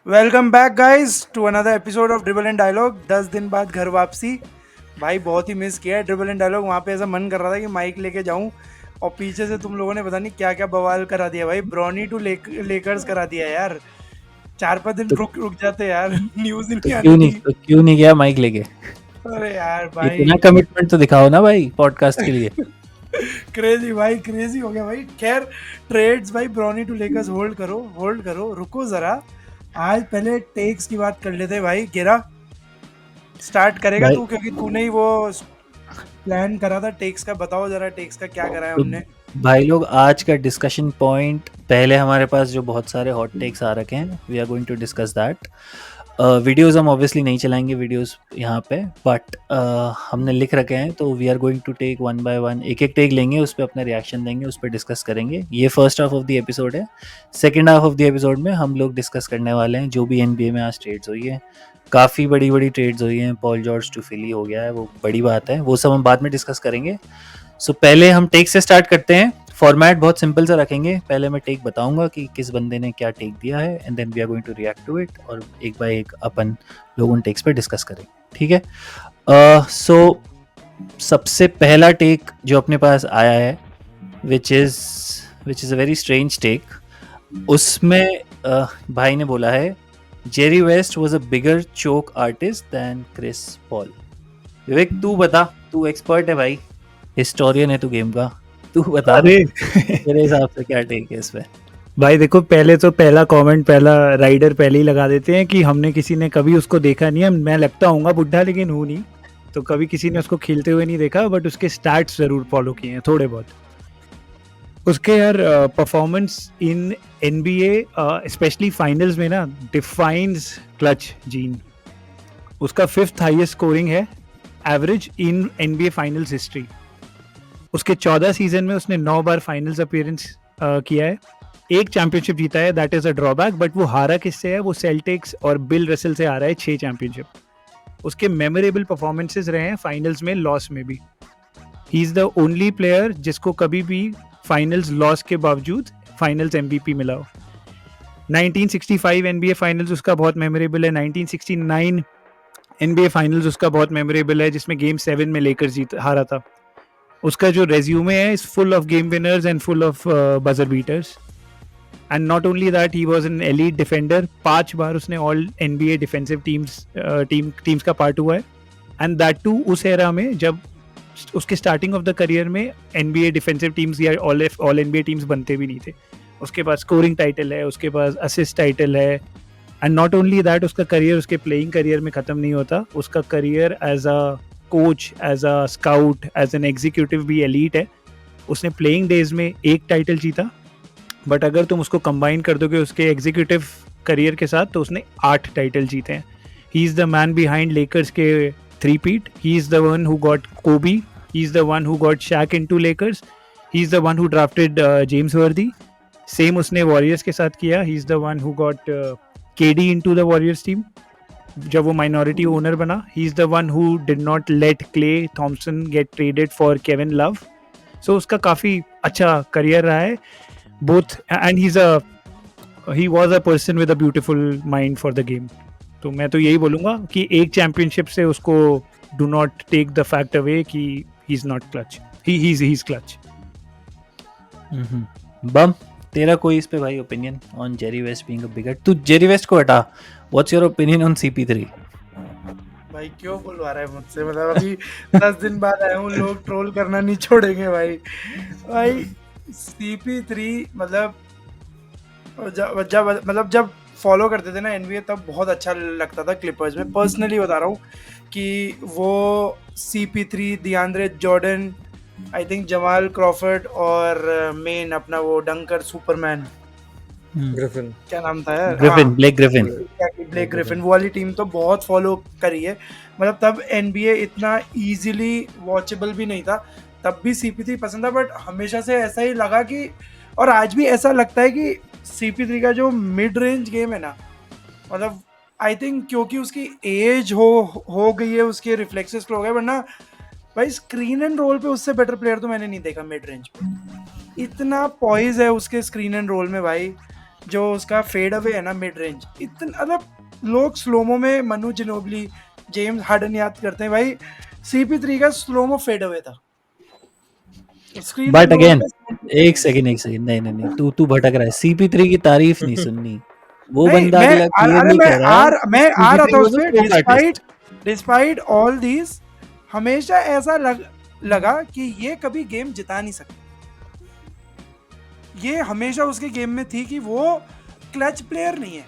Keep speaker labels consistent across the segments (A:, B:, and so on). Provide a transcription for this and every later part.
A: Welcome back guys to another episode of dribble and dialogue. 10 दिन बाद घर वापसी। भाई बहुत ही मिस किया है ड्रिबल एंड डायलॉग। वहाँ पे ऐसा मन कर रहा था कि माइक लेके जाऊं और पीछे से तुम लोगों ने पता नहीं क्या क्या बवाल करा दिया भाई। ब्रॉनी टू लेकर्स करा दिया यार। 4-5 दिन
B: तो
A: रुक रुक जाते यार। न्यूज ही
B: तो
A: नहीं
B: क्यों
A: आनी
B: नहीं
A: थी।
B: तो क्यों नहीं गया माइक लेके?
A: अरे यार
B: इतना
A: भाई।
B: कमिटमेंट तो दिखाओ ना भाई पॉडकास्ट के लिए।
A: क्रेजी भाई, क्रेजी हो गया भाई। खैर, ट्रेड्स भाई, ब्रॉनी टू लेकर्स होल्ड करो, होल्ड करो, रुको जरा। आज पहले टेक्स की बात कर लेते हैं भाई। गिरा स्टार्ट करेगा
B: भाई
A: तू, क्योंकि तूने ही वो प्लान करा था टेक्स का। बताओ जरा टेक्स का क्या करा है
B: तो
A: हमने।
B: भाई लोग आज का डिस्कशन पॉइंट, पहले हमारे पास जो बहुत सारे हॉट टेक्स आ रखे हैं, we are going to discuss that. Videos हम ऑब्वियसली नहीं चलाएंगे वीडियोस यहाँ पे, बट हमने लिख रखे हैं तो we are going to take one by one, एक एक टेक लेंगे, उस पर अपना रिएक्शन देंगे, उस पर डिस्कस करेंगे। ये first half of the episode है। Second half of the episode में हम लोग डिस्कस करने वाले हैं जो भी एनबीए में आज ट्रेड्स हुई है। काफ़ी बड़ी बड़ी ट्रेड्स हुई हैं। पॉल जॉर्ज टू फिली हो गया है, वो बड़ी बात है, वो सब हम बाद में डिस्कस करेंगे। सो पहले हम टेक से स्टार्ट करते हैं। फॉर्मेट बहुत सिंपल सा रखेंगे। पहले मैं टेक बताऊंगा कि किस बंदे ने क्या टेक दिया है, and then we are going to react to it, और एक बाय एक अपन लोग उन टेक्स पे डिस्कस करेंगे। ठीक है। सो सबसे पहला टेक जो अपने पास आया है, which is a very strange take. उसमें भाई ने बोला है Jerry West was a bigger choke artist than Chris Paul. Vivek तू बता, तू एक्सपर्ट है भाई, हिस्टोरियन है तू गेम का, तू बता
C: अरे
B: तेरे हिसाब से क्या टेक है इस पे।
C: भाई देखो, पहले तो पहला कमेंट, पहला राइडर पहले ही लगा देते हैं कि हमने किसी ने कभी उसको देखा नहीं है। मैं लगता हूँ बुढ़ा, लेकिन हूँ नहीं। तो कभी किसी ने उसको खेलते हुए नहीं देखा, बट उसके स्टैट्स जरूर फॉलो किए हैं थोड़े बहुत। उसके यार performance in NBA specially finals में ना डिफाइंस क्लच जीन। उसका 5th हाईएस्ट स्कोरिंग है average in NBA finals history. उसके 14 सीजन में उसने 9 बार फाइनल्स अपीयरेंस किया है। एक चैंपियनशिप जीता है, that is a drawback, but वो हारा किससे है? वो सेल्टिक्स और बिल रसल से आ रहा है 6 चैंपियनशिप। उसके मेमोरेबल परफॉर्मेंसेस रहे हैं फाइनल्स में, लॉस में भी। ही इज द ओनली प्लेयर जिसको कभी भी फाइनल्स लॉस के बावजूद फाइनल्स एमवीपी मिला हो। 1965 एनबीए फाइनल्स उसका बहुत मेमोरेबल है। 1969 एनबीए फाइनल्स उसका बहुत मेमोरेबल है, जिसमें गेम 7 में लेकर जीत हारा था। उसका जो रेज्यूमे है is full of game winners and full of buzzer beaters. And not only that, he was an elite defender. 5 बार उसने ऑल एनबीए डिफेंसिव टीम्स का पार्ट हुआ है। एंड दैट टू उस एरा में जब उसके स्टार्टिंग ऑफ द करियर में NBA defensive teams या ऑल एनबीए टीम्स बनते भी नहीं थे। उसके पास स्कोरिंग टाइटल है, उसके पास असिस्ट टाइटल है। एंड नॉट ओनली दैट, उसका करियर उसके प्लेइंग करियर में खत्म नहीं होता। उसका career as a coach, as a scout, as an executive भी एलीट है। उसने प्लेइंग डेज में एक टाइटल जीता, बट अगर तुम उसको कंबाइन कर दोगे उसके एग्जीक्यूटिव करियर के साथ, तो उसने 8 टाइटल जीते हैं। He is the man behind Lakers के 3-peat। He is the one who got Kobe. He is the one who got Shaq into Lakers. He is the one who drafted James Worthy. Same उसने Warriors के साथ किया। He is the one who got KD into the Warriors team जब वो minority owner बना। He is the one who did not let Klay Thompson get traded for Kevin Love. So उसका काफी अच्छा करियर रहा है both, and he was a person with a beautiful mind for the game. तो मैं तो यही बोलूंगा कि एक चैंपियनशिप से उसको do not take the fact away कि he is not clutch. He is clutch.
B: Bum, तेरा कोई इस पे भाई opinion on Jerry West being a bigger? तू जेरी वेस्ट को हटा, what's your opinion on CP3?
A: भाई क्यों बुलवा रहा है मुझसे? मतलब अभी 10 दिन बाद आया हूँ, लोग ट्रोल करना नहीं छोड़ेंगे भाई। भाई CP3 मतलब जब फॉलो करते थे ना एनबीए, तब बहुत अच्छा लगता था क्लिपर्स में। पर्सनली बता रहा हूँ कि वो CP3, DeAndre Jordan, I think Jamal Crawford और मेन अपना वो डंकर सुपरमैन,
D: ग्रिफिन।
A: क्या नाम था यार?
B: Griffin, Blake Griffin.
A: Blake Griffin, वो वाली टीम तो बहुत फॉलो करी है। मतलब तब एनबीए इतना इजीली वॉचेबल भी नहीं था, तब भी CP3 पसंद था। बट हमेशा से ऐसा ही लगा कि, और आज भी ऐसा लगता है कि CP3 का जो मिड रेंज गेम है ना, मतलब आई थिंक क्योंकि उसकी एज हो गई है, उसके रिफ्लेक्सेस हो गए, वरना भाई स्क्रीन एंड रोल पे उससे बेटर प्लेयर तो मैंने नहीं देखा मिड रेंज पे। इतना पॉइज है उसके स्क्रीन एंड रोल में भाई। जो उसका फेड अवे है ना मिड रेंज, इतना मतलब लोग स्लोमो में मनु जिनोबली, जेम्स हार्डन याद करते हैं भाई, CP3 का स्लोमो फेड अवे था। स्क्रीन
B: बट
A: बंद होगा
B: अगेन
A: तो
B: एक सेकंड नहीं, तू भटक रहा है। CP3 की तारीफ नहीं सुननी। वो
A: नहीं,
B: बंदा
A: मैं
B: अगला क्लियर
A: अरे
B: नहीं कह रहा है
A: मैं आ रहा था
B: CP3
A: उस
B: वाज अ
A: पे।
B: चोक आर्टिस्ट।
A: डिस्पाइट ऑल दिस हमेशा ऐसा लगा कि ये कभी गेम जिता नहीं सकता। ये हमेशा उसके गेम में थी कि वो क्लच प्लेयर नहीं है।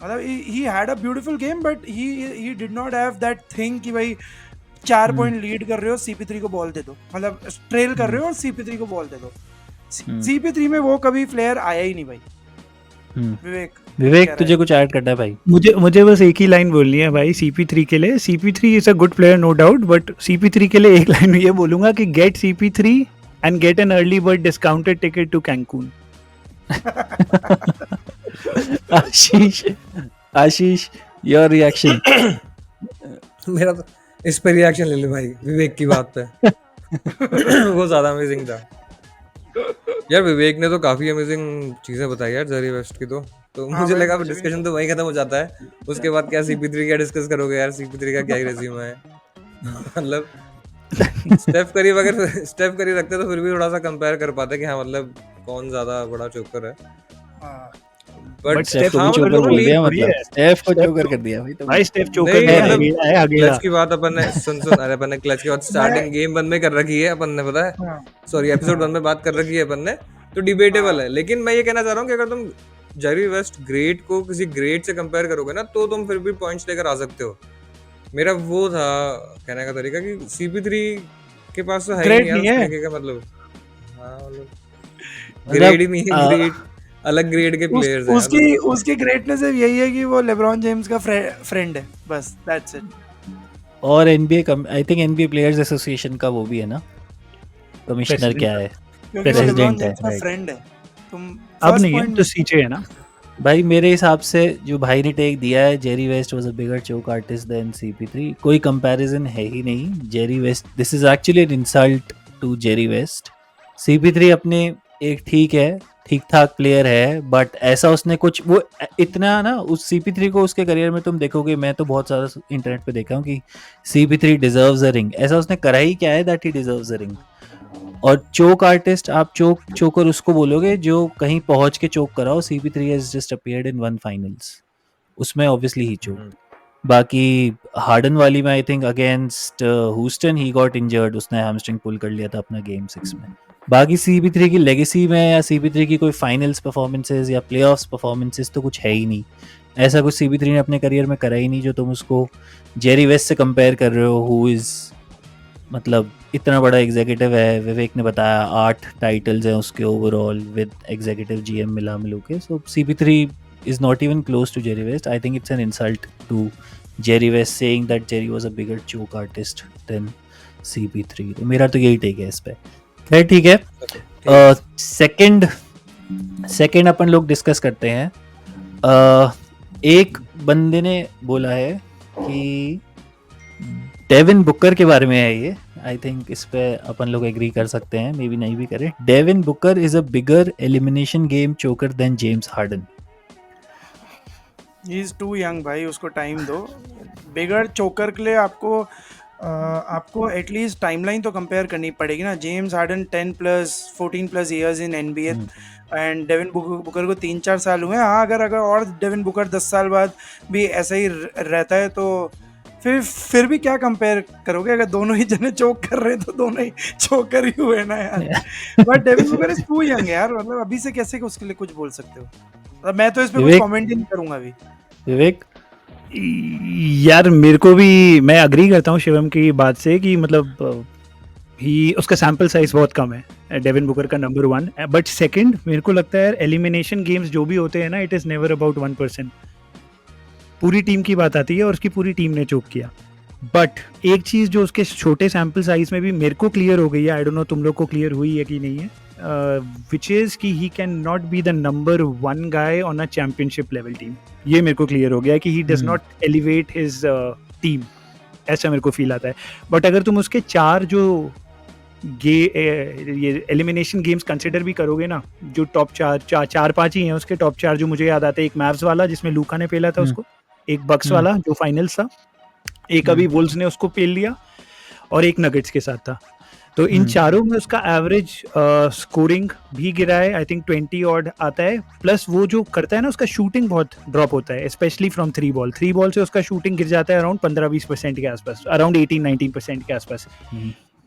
A: मतलब he had a beautiful game but he did not have that thing कि भाई 4 पॉइंट लीड कर रहे हो, CP3 को बॉल दे दो, मतलब ट्रेल कर रहे हो और CP3 को बॉल दे दो। CP3 में वो कभी प्लेयर आया ही नहीं भाई।
B: विवेक तुझे कुछ ऐड करना है भाई?
C: मुझे बस एक ही लाइन बोलनी है भाई CP3 के लिए। CP3 is a good player no doubt, but CP3 के लिए एक लाइन ये बोलूंगा कि get CP3 and get an early bird discounted ticket to Cancun.
B: Ashish your reaction.
D: मेरा तो इस पे रिएक्शन ले ले भाई, विवेक की बात पे। वो ज्यादा अमेजिंग था यार। विवेक ने तो काफी अमेजिंग चीजें बताई यार जेरी वेस्ट की। तो मुझे लगा डिस्कशन तो वहीं खत्म हो जाता है। उसके बाद क्या CP3 क्या डिस्कस करोगे यार? CP3 का क्या ही रेज्यूमे है। मतलब स्टेफ करी रखते तो फिर भी थोड़ा सा कंपेयर कर पाते कि हाँ मतलब कौन ज्यादा बड़ा चोकर है। बट
B: स्टेफ को भी चोकर बोल दिया, मतलब स्टेफ को चोकर कर दिया भाई। तो
C: भाई स्टेफ चोकर है, अगेला
D: क्लच की बात अपन ने सुन अरे अपन ने क्लच की बात स्टार्टिंग गेम 1 में कर रखी है अपन ने, पता है? सॉरी एपिसोड 1 में बात कर रखी है अपन ने, तो डिबेटेबल है। लेकिन मैं ये कहना चाह रहा हूँ कि अगर तुम जेरी वेस्ट ग्रेट को किसी ग्रेट से कंपेयर करोगे ना तो तुम फिर भी पॉइंट्स लेकर आ सकते हो। मेरा वो था कहने का तरीका कि CP3 के पास तो है ही नहीं यार का मतलब। हाँ मतलब ग्रेड ही नहीं है, ग्रेट अलग ग्रेड के प्लेयर्स हैं।
A: उसकी ग्रेटनेस यही है कि वो लेब्रॉन जेम्स का फ्रेंड है, बस दैट्स इट।
B: और NBA I think NBA players association का वो भी है ना, कमिश्नर क्या है, प्रेसिडेंट है,
A: फ्रेंड है। तुम
C: अब नहीं है तो सीचे है ना
B: भाई। मेरे हिसाब से जो भाई ने टेक दिया है, Jerry West was a bigger choke artist than CP3, कोई कंपैरिजन है ही नहीं। Jerry West, this is actually an insult to Jerry West. CP3 अपने एक ठीक ठाक प्लेयर है, बट ऐसा उसने कुछ वो इतना ना उस CP3 को उसके करियर में तुम देखोगे, मैं तो बहुत सारा इंटरनेट पे देखा हूँ कि CP3 डिजर्व्स अ रिंग। ऐसा उसने करा ही क्या है that he deserves a ring. और चोक आर्टिस्ट, आप चोकर उसको बोलोगे जो कहीं पहुंच के चोक करा हो। CP3 has just appeared in 1 finals, उसमें ऑब्वियसली ही चोक। बाकी हार्डन वाली में I think against Houston he got injured, उसने हैमस्ट्रिंग पुल कर लिया था अपना गेम 6 में। बाकी CP3 की लेगेसी में या CP3 की कोई फाइनल्स परफॉर्मेंसेज या प्लेऑफ्स परफॉर्मेंसेज तो कुछ है ही नहीं। ऐसा कुछ CP3 ने अपने करियर में करा ही नहीं जो तुम उसको जेरी वेस्ट से कंपेयर कर रहे हो, हु इज़ मतलब इतना बड़ा एग्जीक्यूटिव है। विवेक ने बताया 8 टाइटल्स हैं उसके ओवरऑल विद एग्जीक्यूटिव GM मिला के। सो CP3 is not even close to Jerry West. I think it's an insult to Jerry West saying that Jerry was a bigger choke artist than CP3. तो मेरा तो यही take है इस पे। खैर ठीक है, सेकंड अपन लोग डिस्कस करते हैं। एक बंदे ने बोला है कि डेविन बुकर के बारे में है ये। आई थिंक इस पे अपन लोग एग्री कर सकते हैं, मे बी नहीं भी करें। Devin Booker is a bigger elimination game choker than James Harden.
A: He is too young भाई, उसको टाइम दो। बिगर चोकर के लिए आपको एटलीस्ट टाइमलाइन तो कंपेयर करनी पड़ेगी ना। James harden 14+ years in NBA and Devin Booker को 3-4 साल हुए हैं। हाँ, अगर और डेविन बुकर 10 साल बाद भी ऐसा ही रहता है तो फिर भी क्या कंपेयर करोगे? अगर दोनों ही जने चोक कर रहे हैं तो दोनों ही चोकर ही हुए ना यार। But Devin Booker is too young यार, मतलब अभी से कैसे उसके लिए कुछ बोल सकते हो? मैं तो इस पे कुछ कमेंट ही नहीं करूंगा अभी।
B: विवेक
C: यार मेरे को भी, मैं अग्री करता हूँ शिवम की बात से कि मतलब उसका सैंपल साइज बहुत कम है डेविन बुकर का, नंबर 1। बट सेकंड, मेरे को लगता है एलिमिनेशन गेम्स जो भी होते हैं ना, इट इज नेवर अबाउट 1%। पूरी टीम की बात आती है और उसकी पूरी टीम ने चोक किया। बट एक चीज़ जो उसके छोटे सैंपल साइज में भी मेरे को क्लियर हो गई है, आई डोंट नो तुम लोग को क्लियर हुई है कि नहीं है, विच इज़ कि he can not be the number 1 guy on a championship level team. ये मेरे को क्लियर हो गया है कि he does not elevate his team, ऐसा मेरे को फील आता है। बट अगर तुम उसके 4 जो ये एलिमिनेशन गेम्स कंसिडर भी करोगे ना, जो टॉप चार पांच ही हैं उसके टॉप 4 जो मुझे याद आते हैं, एक मैव्स वाला जिसमें लूका ने पेला था उसको, एक बक्स वाला जो फाइनल्स था, एक अभी वुल्व्स ने उसको पेल लिया, और एक नगेट्स के साथ था। तो इन चारों में उसका एवरेज स्कोरिंग भी गिरा है, आई थिंक 20 ऑड आता है, प्लस वो जो करता है ना उसका शूटिंग बहुत ड्रॉप होता है, स्पेशली फ्रॉम 3 बॉल से उसका शूटिंग गिर जाता है अराउंड 15-20% के आसपास, अराउंड 18-19% के आसपास।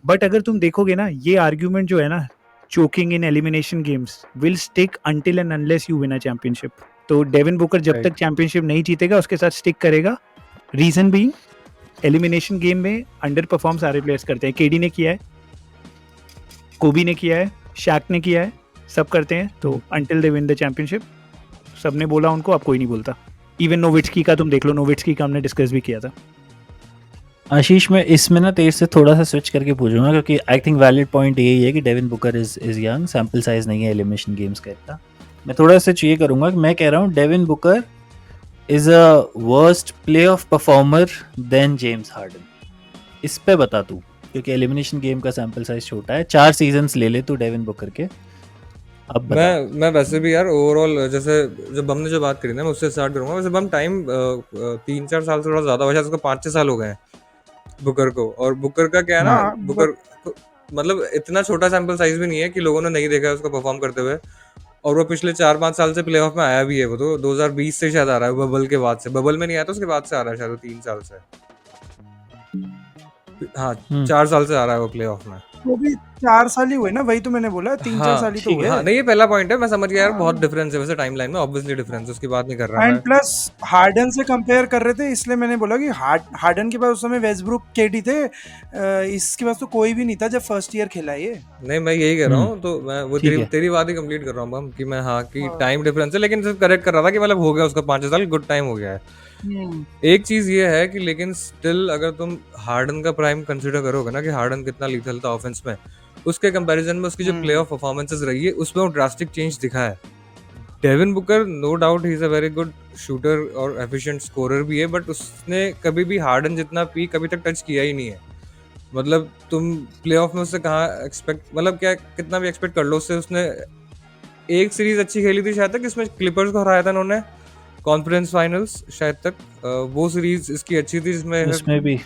C: बट अगर तुम देखोगे ना, ये आर्ग्यूमेंट जो है ना, choking in elimination games will stick until and unless you win a championship. तो डेविन बुकर जब तक चैंपियनशिप नहीं जीतेगा उसके साथ स्टिक करेगा। रीजन बीइंग, एलिमिनेशन गेम में अंडर परफॉर्म सारे प्लेयर्स करते हैं। केडी ने किया है, कोबी ने किया है, शैक ने किया है, सब करते हैं। तो until they win the championship, सबने बोला उनको, अब कोई नहीं बोलता। इवन नोविट्स्की का तुम देख लो, नोविट्स्की का हमने डिस्कस भी किया था।
B: आशीष, मैं इसमें ना तेरे से थोड़ा सा स्विच करके पूछूंगा, क्योंकि आई थिंक वैलिड पॉइंट यही है कि Devine Booker is young, sample size नहीं है एलिमिनेशन गेम्स का इतना। मैं थोड़ा सा ये करूंगा कि मैं कह रहा हूँ Devin Booker is a worst playoff performer than James Harden. इस पे बता तू, क्योंकि एलिमिनेशन गेम का सैम्पल साइज छोटा है। 4 सीजन्स ले ले तू डेविन बुकर के, अब बता।
D: मैं वैसे भी यार ओवरऑल, जैसे जब हमने जो बात करी ना, मैं उससे स्टार्ट करूंगा। वैसे हम टाइम 3-4 साल से थोड़ा ज्यादा हुआ, शायद उसको 5-6 साल हो गए हैं बुकर को। और बुकर का क्या है ना, बुकर मतलब इतना छोटा सैंपल साइज भी नहीं है कि लोगों ने नहीं देखा है उसको परफॉर्म करते हुए। और वो पिछले 4-5 साल से प्लेऑफ में आया भी है। वो तो 2020 से शायद आ रहा है, बबल के बाद से। बबल में नहीं आया था, उसके बाद से आ रहा है शायद 3 साल से। हाँ, 4 साल से आ रहा है वो प्लेऑफ में।
A: वो भी 4 साल ही हुए ना, वही तो मैंने बोला 3-4 साल ही तो हुए।
D: हाँ, नहीं, ये पहला पॉइंट है, मैं समझ गया यार। बहुत डिफरेंस है वैसे टाइमलाइन में, ऑब्वियसली डिफरेंस, उसकी बात नहीं कर रहा
A: एंड
D: मैं।
A: प्लस हार्डन से कंपेयर कर रहे थे, इसलिए मैंने बोला कि हार्डन के पास उस समय वेस्टब्रुक, केडी थे, इसके पास तो कोई भी नहीं था जब फर्स्ट ईयर खेला ये।
D: नहीं, मैं यही कह रहा हूँ। तो मैं वो तेरी बात ही कंप्लीट कर रहा हूँ कि मैं, हाँ, कि टाइम डिफरेंस है, लेकिन सिर्फ करेक्ट कर रहा था कि मतलब हो गया उसका 5 साल, गुड टाइम हो गया है। एक चीज ये है कि लेकिन स्टिल अगर तुम हार्डन का प्राइम कंसीडर करोगे ना, कि हार्डन कितना लीथल था ऑफेंस में, उसके कंपैरिजन में उसकी जो प्लेऑफ परफॉर्मेंसेस रही है उसमें वो ड्रास्टिक चेंज दिखा है। Devin Booker, no doubt, he is a very good shooter और एफिशिएंट स्कोरर भी है, बट उसने कभी भी हार्डन जितना पीक अभी तक टच किया ही नहीं है। मतलब तुम प्लेऑफ में उससे कहाँ एक्सपेक्ट, मतलब क्या, कितना भी एक्सपेक्ट कर लो उससे। उसने एक सीरीज अच्छी खेली थी शायद तक, इसमें क्लिपर्स को हराया था उन्होंने कॉन्फ्रेंस फाइनल्स शायद तक। वो सीरीज इसकी अच्छी थी, जिसमें
B: उसमें भी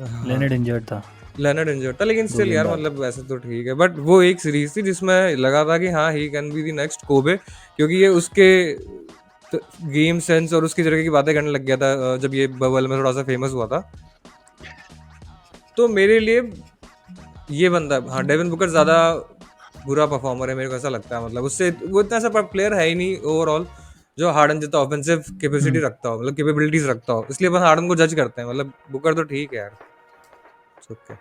B: लेनर्ड इंजर्ड था।
D: लेनर्ड इंजर्ड था, लेकिन स्टिल यार, मतलब वैसे तो ठीक है। बट वो एक सीरीज थी जिसमें लगा था कि हाँ, he can be the next Kobe, क्योंकि ये उसके गेम सेंस और उसकी तरह की बातें करने लग गया था जब ये बबल में थोड़ा सा फेमस हुआ था। तो मेरे लिए ये बंदा, हाँ, डेविन बुकर ज्यादा बुरा परफॉर्मर है, मेरे को ऐसा लगता है। मतलब उससे वो इतना ऐसा प्लेयर है ही नहीं ओवरऑल जो हार्डन जितना ऑफेंसिव कैपेसिटी रखता हो, मतलब कैपेबिलिटीज रखता हो, इसलिए बस हार्डन को जज करते हैं। मतलब बुकर तो ठीक है यार, okay.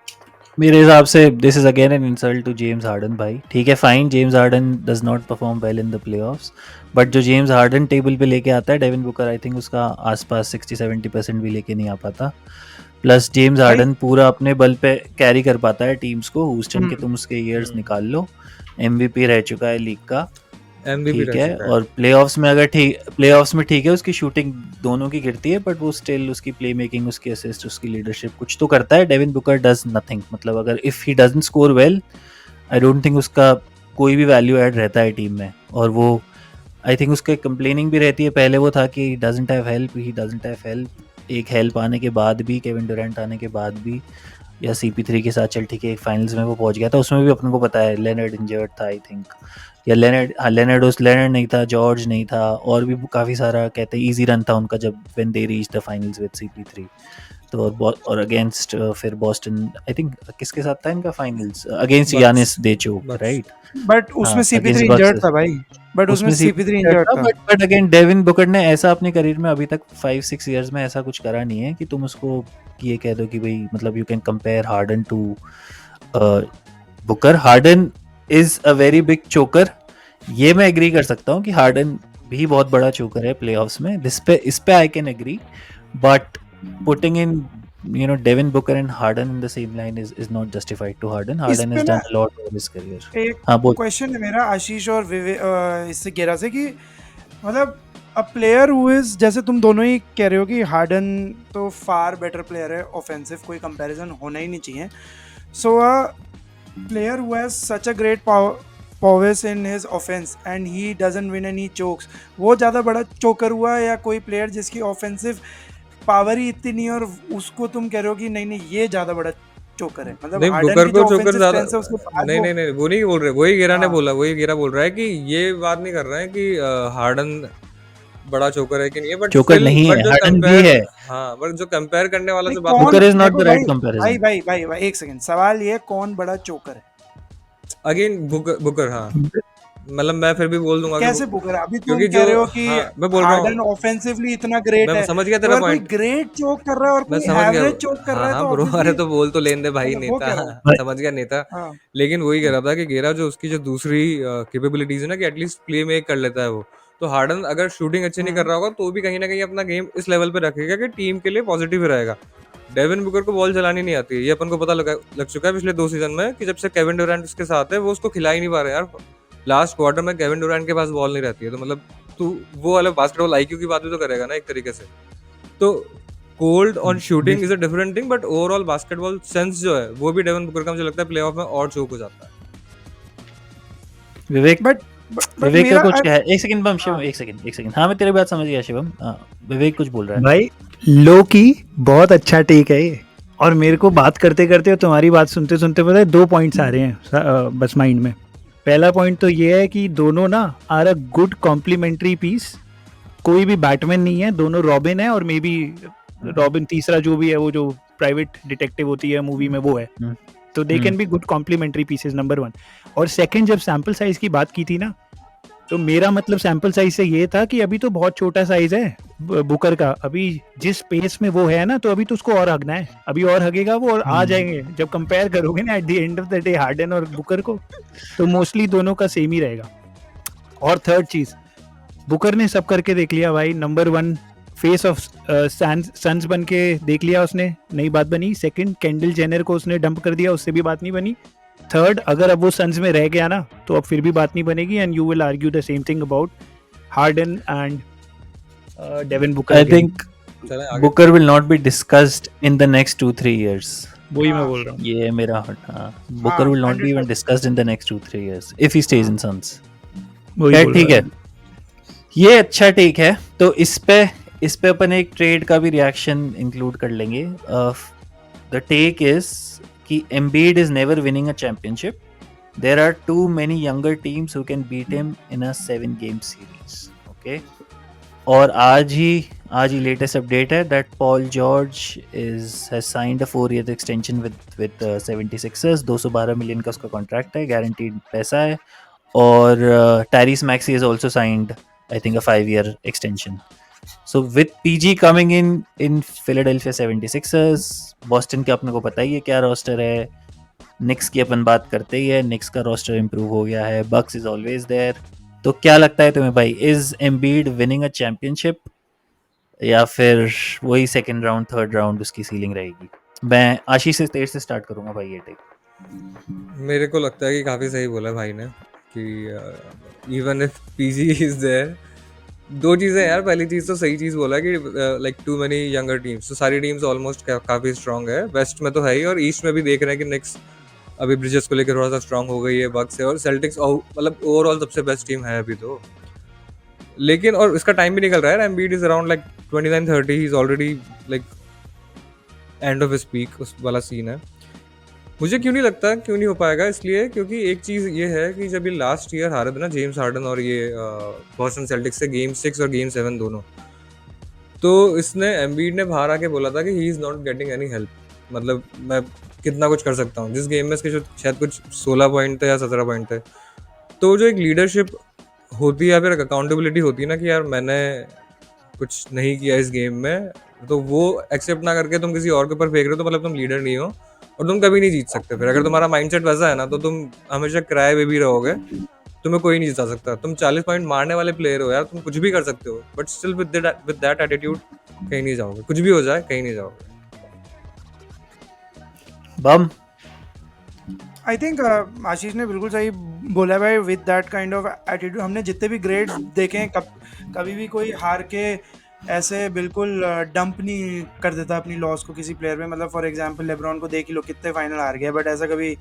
B: मेरे हिसाब से this is again an insult to James Harden भाई। ठीक है, fine, James Harden does not perform well in the playoffs, but जो जेम्स हार्डन टेबल पे लेके आता है डेविन बुकर, आई थिंक उसका आसपास 60-70% भी लेके नहीं आ पाता। प्लस जेम्स हार्डन पूरा अपने बल पे कैरी कर पाता है टीम्स को। ह्यूस्टन के तुम उसके ईयर्स निकाल लो, MVP रह चुका है लीग का, ठीक है। और प्लेऑफ्स में अगर प्लेऑफ्स में ठीक है, उसकी शूटिंग दोनों की गिरती है, बट वो स्टिल उसकी प्ले मेकिंग, उसकी असिस्ट, उसकी लीडरशिप कुछ तो करता है। Devin Booker does nothing. मतलब अगर if he doesn't score well, I don't think उसका कोई भी वैल्यू ऐड रहता है टीम में। और वो आई थिंक उसके कंप्लेनिंग भी रहती है। पहले वो था कि doesn't have help, he doesn't have help. एक हेल्प आने के बाद भी, केविन ड्यूरेंट आने के बाद भी, या CP3 के साथ, चल ठीक है, एक फाइनल्स में वो पहुंच गया था, उसमें भी अपने को पता है लेनर्ड इंजर्ड था आई थिंक, या लेनर्ड नहीं था, जॉर्ज नहीं था, और भी काफ़ी सारा कहते हैं इजी रन था उनका जब when they reach the finals with CP3। तो और अगेंस्ट फिर बॉस्टन, आई थिंक किसके साथ था इनका फाइनल्स, अगेंस्ट यानिस देचो, राइट?
A: बट उसमें CP3 इंजर्ड था भाई, बट उसमें CP3 इंजर्ड था।
B: बट अगेन डेविन बुकर ने ऐसा अपने करियर में अभी तक 5-6 इयर्स में ऐसा कुछ करा नहीं है कि तुम उसको ये कह दो कि भाई, मतलब you can compare Harden to Booker. Harden is a very big choker, ये मैं एग्री कर सकता हूँ कि हार्डन भी बहुत बड़ा चोकर है प्लेऑफ्स में। इस पे I can agree, but putting in Devin Booker and Harden in the same line is not justified to Harden. Harden has done a lot over his career.
A: एक क्वेश्चन है मेरा आशीष और इससे गेरा से, कि मतलब अ प्लेयर हु इज, जैसे तुम दोनों ही कह रहे हो कि हार्डन तो फार बेटर प्लेयर है ऑफेंसिव, कोई कंपैरिजन होना ही नहीं चाहिए। सो player who has such a great prowess in his offense and he doesn't win any chokes, वो ज्यादा बड़ा चोकर हुआ या कोई प्लेयर जिसकी ऑफेंसिव पावर ही इतनी नहीं है और उसको तुम कह रहे हो कि नहीं नहीं ये ज्यादा बड़ा चोकर है? मतलब
D: नहीं,
A: हार्डन
D: बुकर
A: की
D: को
A: जो
D: चोकर
A: ऑफेंसिव
D: ज्यादा
A: स्ट्रेंथ है उसके बाद
D: नहीं
A: वो
D: नहीं नहीं वो नहीं बोल रहे, वही गेरा ने
A: हाँ
D: बोला, वही गेरा बोल रहा है कि ये बात नहीं कर रहे हैं कि हार्डन बड़ा चोकर है कि नहीं है, बट
B: चोकर
D: स्टिल
B: नहीं है,
D: बट जो
B: हार्डन भी
D: कंपेयर
B: है।
D: हाँ बट जो कंपेयर करने वाला
A: नहीं
D: जो बात
A: कौन
B: बुकर इज नॉट
A: देखो
B: द राइट
A: भाई
B: कंपैरिजन।
A: भाई एक सेकंड, सवाल ये है कौन बड़ा चोकर है?
D: अगेन बुकर हाँ, मतलब मैं फिर भी बोल दूंगा कि
A: कैसे बुकर है? अभी तुम
D: क्योंकि
A: कह
D: जो
A: रहे हो कि
D: हाँ मैं बोल रहा
A: हार्डन
D: हूँ,
A: ऑफेंसिवली इतना ग्रेट
D: मैं
A: है,
D: समझ गया
A: तो
D: तेरा
A: अगर कोई
D: पॉइंट,
A: ग्रेट चोक कर रहा है और
D: मैं
A: कोई
D: समझ गया।
A: एवरेज चोक कर
D: हाँ
A: रहा है
D: हाँ
A: तो
D: ब्रो, अरे
A: ऑब्वियसली
D: तो बोल तो लेने दे भाई,
A: मतलब वो
D: नेता
A: कह रहा हूँ।
D: समझ गया नेता।
A: हाँ
D: लेकिन वही कह रहा था कि गेरा जो उसकी जो दूसरी कैपेबिलिटीज है ना कि एटलीस्ट प्ले मेक कर लेता है वो, तो हार्डन अगर शूटिंग अच्छी नहीं कर रहा होगा तो भी कहीं ना कहीं अपना गेम इस लेवल पे रखेगा कि टीम के लिए पॉजिटिव रहेगा। डेविन बुकर को बॉल चलानी नहीं आती है, ये अपन को पता लग चुका है पिछले 2 सीजन में कि जब से केविन ड्यूरेंट उसके साथ है वो उसको खिला ही नहीं पा रहे यार। लास्ट क्वार्टर में केविन ड्यूरेंट के पास बॉल नहीं रहती है, तो मतलब तू वो वाला बास्केटबॉल आईक्यू की बात भी तो करेगा ना एक तरीके से। तो cold on shooting is a different thing, but overall basketball sense जो है वो भी डेविन बुकर का मुझे लगता है प्लेऑफ में और चोक हो जाता है।
B: विवेक,
A: बट
B: विवेक का
A: मेरा
B: कुछ क्या है? एक सेकंड बम, शिवम एक सेकंड, हाँ मैं तेरी बात समझ गया शिवम। विवेक कुछ बोल रहा है।
C: भाई लो की बहुत अच्छा टेक है ये, और मेरे को बात करते करते और तुम्हारी बात सुनते सुनते पता है 2 पॉइंट्स आ रहे हैं बस माइंड में। पहला पॉइंट तो ये है कि दोनों ना are a good complementary piece. कोई भी बैटमैन नहीं है, दोनों रॉबिन है, और मे बी रॉबिन तीसरा जो भी है वो जो प्राइवेट डिटेक्टिव होती है मूवी में वो है, तो they can be good complementary pieces, number 1। और सेकंड, जब सैंपल साइज की बात की थी ना, तो मेरा मतलब सैंपल साइज से ये था कि अभी तो बहुत छोटा साइज है बुकर का, अभी जिस पेस में वो है ना, तो अभी तो उसको और हगना है, अभी और हगेगा वो और आ जाएंगे। जब कंपेयर करोगे ना at the end of the day harden और बुकर को, तो मोस्टली दोनों का सेम ही रहेगा। और थर्ड चीज, बुकर ने सब करके देख लिया भाई, नंबर 1 फेस ऑफ सन्स बन के देख लिया उसने, नई बात बनी। सेकंड, केंडल जेनर को उसने डंप कर दिया, उससे भी बात नहीं बनी। थर्ड, अगर अब वो सन्स में रह गया ना तो अब फिर भी बात नहीं बनेगी, and you will argue the same thing about Harden and Devin Booker.
B: I think
D: चलें आगे।
B: Booker will not be discussed in the next 2-3 years।
C: वही मैं बोल रहा हूँ।
B: ये मेरा Booker will not be even
A: 100%।
B: Discussed in the next 2-3 years if he stays in Suns.
C: वही
B: खैर
C: बोल
B: ठीक
C: रहा
B: है, ये अच्छा टेक है। तो इस पे अपन एक ट्रेड का भी रिएक्शन इंक्लूड कर लेंगे। द टेक इज कि Embiid is never winning a championship. There are too many younger teams who can beat him in a 7-game series. Okay. और आज ही लेटेस्ट अपडेट है that Paul George has signed a 4-year extension with 76ers। 212 million का उसका contract है, guaranteed पैसा है। और Tyrese Maxey has also signed I think a 5-year extension. So with PG coming in Philadelphia 76ers, Boston के अपने को पता ही है क्या रोस्टर है। निक्स की अपन बात करते ही है, निक्स का रोस्टर इम्प्रूव हो गया है, बक्स इज ऑलवेज देयर। तो क्या लगता है तुम्हें भाई, is Embiid winning a championship या फिर वही सेकंड राउंड थर्ड राउंड उसकी सीलिंग रहेगी? मैं आशीष से तेज से स्टार्ट करूंगा भाई ये टेक।
D: मेरे को लगता है कि काफी सही बोला भाई ने कि even if PG is there, 2 चीजें यार। पहली चीज तो सही चीज बोला कि like too many younger teams, तो सारी टीम्स ऑलमोस्ट काफी स्ट्रांग है, वेस्ट में तो है ही, और ईस्ट में भी देख रहे हैं कि निक्स अभी ब्रिजेस को लेकर थोड़ा सा स्ट्रांग हो गई है, बक्स है, और सेल्टिक्स मतलब ओवरऑल सबसे बेस्ट टीम है अभी तो। लेकिन और इसका टाइम भी निकल रहा है, Embiid is around like 29-30, he is already like end of his peak, उस वाला सीन है। मुझे क्यों नहीं लगता क्यों नहीं हो पाएगा, इसलिए क्योंकि एक चीज़ ये है कि जब ये लास्ट ईयर हारे थे ना जेम्स हार्डन और ये बॉस्टन सेल्टिक्स से गेम 6 और गेम 7 दोनों, तो इसने एम्बीड ने बाहर आके बोला था कि he is not getting any help, मतलब मैं कितना कुछ कर सकता हूँ। जिस गेम में इसके शायद कुछ 16 पॉइंट थे या 17 पॉइंट थे। तो जो एक लीडरशिप होती है या फिर अकाउंटेबिलिटी होती है ना कि यार मैंने कुछ नहीं किया इस गेम में, तो वो एक्सेप्ट ना करके तुम किसी और के ऊपर फेंक रहे हो, तो मतलब तुम लीडर नहीं हो और तुम कभी नहीं जीत सकते। फिर अगर तुम्हारा माइंडसेट वैसा है ना तो तुम हमेशा किराए पे भी रहोगे, तुम्हें कोई नहीं जिता सकता। तुम 40 पॉइंट मारने वाले प्लेयर हो यार, तुम कुछ भी कर सकते हो, but still with that attitude कहीं नहीं जाओगे, कुछ भी हो जाए कहीं नहीं जाओगे।
B: बम,
A: आई थिंक आशीष ने बिल्कुल सही बोला भाई, with that kind of attitude. हमने जितने भी ग्रेड्स देखे हैं, कभी भी कोई हार के ऐसे बिल्कुल डंप नहीं कर देता अपनी लॉस को किसी प्लेयर में। मतलब फॉर एग्जांपल लेब्रॉन को देख ही लो, कितने फाइनल हार गए, बट ऐसा कभी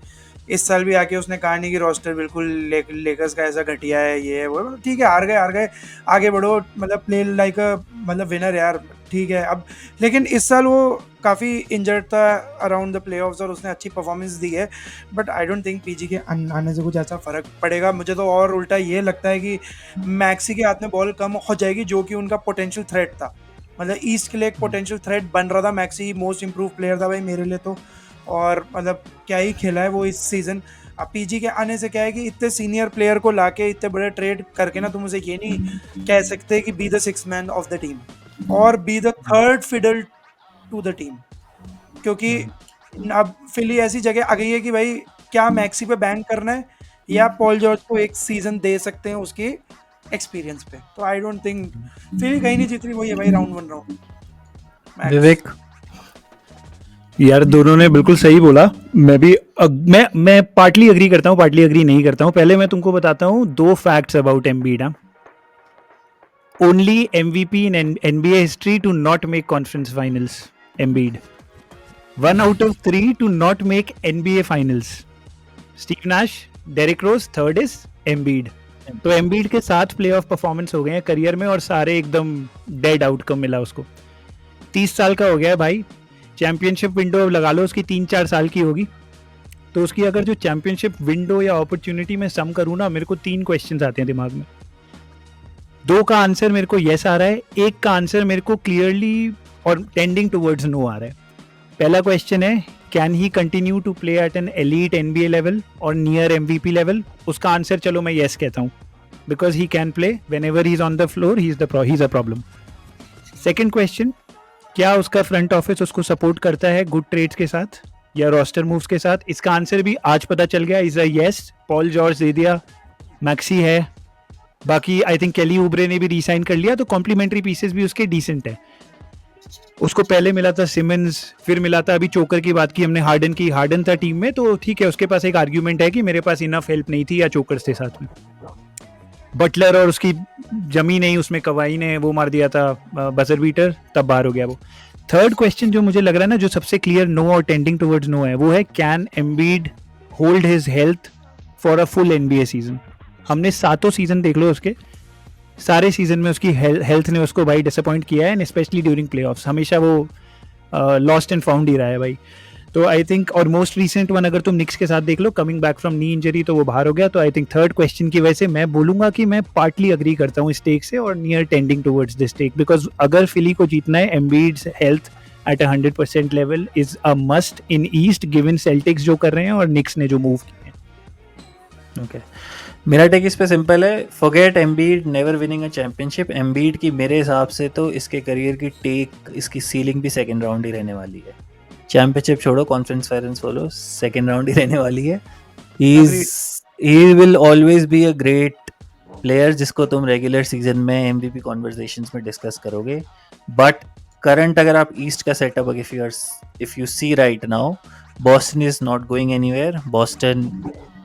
A: इस साल भी आके उसने कहा नहीं कि रोस्टर बिल्कुल लेकर्स का ऐसा घटिया है, ये है वो, ठीक है हार गए, आगे बढ़ो, मतलब प्ले लाइक अ मतलब विनर यार, ठीक है। अब लेकिन इस साल वो काफ़ी इंजर्ड था अराउंड द प्लेऑफ्स और उसने अच्छी परफॉर्मेंस दी है, but I don't think PG के आने से कुछ ऐसा फ़र्क पड़ेगा। मुझे तो और उल्टा ये लगता है कि मैक्सी के हाथ में बॉल कम हो जाएगी, जो कि उनका पोटेंशियल थ्रेट था, मतलब ईस्ट के लिए एक पोटेंशियल थ्रेट बन रहा था। मैक्सी मोस्ट इम्प्रूव प्लेयर था भाई मेरे लिए तो, और मतलब क्या ही खेला है वो इस सीज़न। अब पीजी के आने से क्या है कि इतने सीनियर प्लेयर को लाके इतने बड़े ट्रेड करके ना, तुम उसे ये नहीं कह सकते कि be the six man of the team और be the third fiddle to the team, क्योंकि अब फिली ऐसी जगह आ गई है कि भाई क्या मैक्सी पे बैंक करना है या पॉल जॉर्ज को एक सीजन दे सकते हैं उसके एक्सपीरियंस पे। तो आई डोंट थिंक फिली कहीं नहीं जीत रही, वही है भाई राउंड 1 राउंड।
B: विवेक
C: यार दोनों ने बिल्कुल सही बोला। मैं भी मैं पार्टली एग्री करता हूँ, पार्टली एग्री नहीं करता हूँ। पहले मैं तुमको बताता हूँ 2 facts about Embiid. Only MVP in NBA history to not make conference finals, Embiid. 1 out of 3 to not make NBA finals. Steve Nash, Derrick Rose, third is Embiid. तो Embiid के 7 प्लेऑफ परफॉर्मेंस हो गए हैं career में और सारे एकदम dead outcome मिला उसको। 30 साल का हो गया है भाई। चैंपियनशिप विंडो लगा लो उसकी 3-4 साल की होगी, तो उसकी अगर जो चैंपियनशिप विंडो या अपॉर्चुनिटी में सम करूँ ना, मेरे को 3 क्वेश्चंस आते हैं दिमाग में। 2 का आंसर मेरे को येस आ रहा है, 1 का आंसर मेरे को क्लियरली और टेंडिंग टुवर्ड्स नो आ रहा है। पहला क्वेश्चन है, can he continue to play at an elite NBA level और नियर MVP लेवल? उसका आंसर चलो मैं येस कहता हूँ, because he can play whenever he is on the floor, he is a problem. Second question, क्या उसका front office उसको support करता है गुड ट्रेड्स के साथ या रोस्टर मूव्स के साथ? इसका आंसर भी आज पता चल गया, is a yes. Paul George दे दिया, मैक्सी है, बाकी आई थिंक केली उब्रे ने भी रीसाइन कर लिया, तो कॉम्प्लीमेंट्री पीसेस भी उसके डिसेंट है। उसको पहले मिला था सिमंस, फिर मिला था, अभी चोकर की बात की हमने, हार्डन की, हार्डन था टीम में, तो ठीक है उसके पास एक आर्ग्यूमेंट है कि मेरे पास इनफ हेल्प नहीं थी या चोकर्स थे साथ में। बटलर और उसकी जमी नहीं, उसमें कवाई ने वो मार दिया था बजर बीटर, तब बाहर हो गया वो। थर्ड क्वेश्चन जो मुझे लग रहा है ना, जो सबसे क्लियर नो और टेंडिंग टुवर्ड्स नो है, वो है can Embiid hold his health for a full NBA season? हमने 7 सीजन देख लो उसके, सारे सीजन में उसकी हेल्थ ने उसको भाई डिसअपॉइंट किया है, एंड स्पेशली ड्यूरिंग प्लेऑफ्स हमेशा वो लॉस्ट एंड फाउंड ही रहा है भाई। तो आई थिंक, और मोस्ट रिसेंट वन अगर तुम निक्स के साथ देख लो, coming back from knee injury, तो वो बाहर हो गया। तो आई थिंक थर्ड क्वेश्चन की वजह से मैं बोलूंगा कि मैं पार्टली अग्री करता हूँ इस टेक से और near tending towards this take, because अगर फिली को जीतना है, Embiid's health at 100% level is a must in East, given Celtics जो कर रहे हैं और निक्स ने जो मूव किए हैं।
B: ओके, मेरा टेक इस पे सिंपल है, forget Embiid never winning a championship. Embiid की मेरे हिसाब से तो इसके करियर की टेक, इसकी सीलिंग भी सेकंड राउंड ही रहने वाली है। चैंपियनशिप छोड़ो, कॉन्फ्रेंस फाइनल्स बोलो, सेकंड राउंड ही रहने वाली है। He will always be a great player जिसको तुम रेगुलर सीजन में MVP कॉन्वर्सेशंस में डिस्कस करोगे, बट करंट अगर आप ईस्ट का setup, if you see right now, Boston is not going anywhere. Boston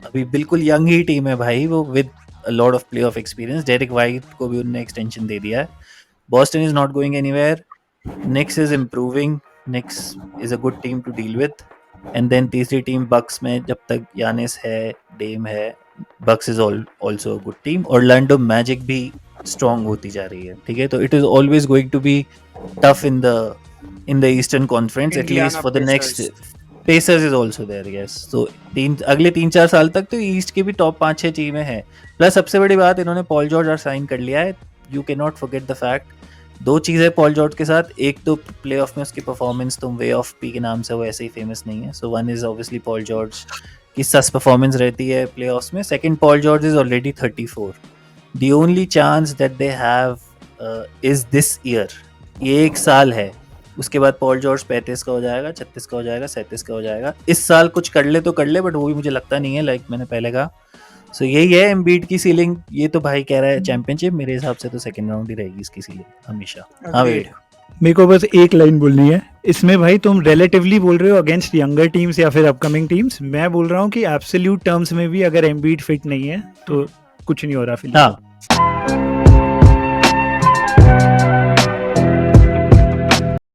B: अभी बिल्कुल यंग ही टीम है भाई, वो with a lot of playoff experience. Derrick White को भी उन्होंने एक्सटेंशन दे दिया है। Boston is not going anywhere, Knicks is improving, Knicks is a good team to deal with. And then तीसरी टीम बक्स में जब तक यानिस है, डेम है, Bucks is also a good team. Orlando Magic भी स्ट्रॉन्ग होती जा रही है, ठीक है। तो it is always going to be tough in the Eastern Conference, at least for the next. Pacers is also there, yes. तो अगले 3-4 साल तक तो ईस्ट की भी टॉप 5-6 टीमें हैं। प्लस सबसे बड़ी बात, इन्होंने पॉल जॉर्ज और साइन कर लिया है। You can not forget the fact, 2 चीज़ें पॉल जॉर्ज के साथ, एक तो प्लेऑफ में उसकी परफॉर्मेंस, तुम वे ऑफ पी के नाम से वो ऐसे ही फेमस नहीं है। So one is obviously Paul George की सस परफॉर्मेंस रहती है प्लेऑफ्स में। Second, Paul George is already 34। The only chance that they have is this year, ये 1 साल है। उसके बाद पॉल जॉर्ज 35 का हो जाएगा, 36 का हो जाएगा, 37 का हो जाएगा। इस साल कुछ कर ले तो कर ले, बट वो भी मुझे लगता नहीं है, लाइक मैंने पहले कहा। सो यही है एम्बिड की सीलिंग। ये तो भाई कह रहा है चैंपियनशिप, मेरे हिसाब से तो सेकंड राउंड ही रहेगी इसकी सीलिंग हमेशा। हाँ वेट,
C: मेरे को बस एक लाइन बोलनी है इसमें भाई। तुम रिलेटिवली बोल रहे हो अगेंस्ट यंगर टीम्स या फिर अपकमिंग टीम्स, मैं बोल रहा हूँ कि एब्सोल्यूट टर्म्स में भी अगर एम्बिड फिट नहीं है तो कुछ नहीं हो रहा फिलहाल।
B: हाँ